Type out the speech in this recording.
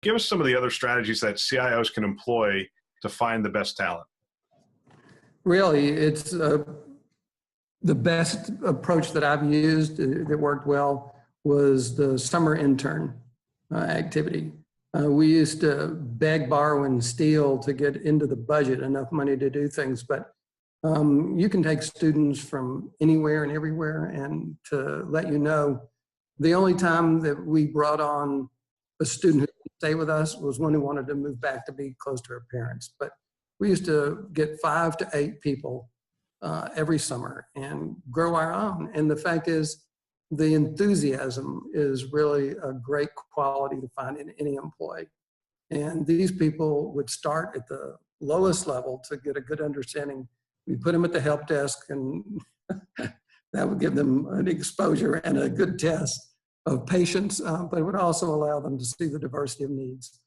give us some of the other strategies that CIOs can employ to find the best talent. Really, it's the best approach that I've used that worked well was the summer intern activity. We used to beg, borrow, and steal to get into the budget enough money to do things, but you can take students from anywhere and everywhere. And to let you know, the only time that we brought on a student who could stay with us was one who wanted to move back to be close to her parents. But we used to get 5 to 8 people every summer and grow our own. And the fact is, the enthusiasm is really a great quality to find in any employee. And these people would start at the lowest level to get a good understanding. We put them at the help desk, and that would give them an exposure and a good test of patience, but it would also allow them to see the diversity of needs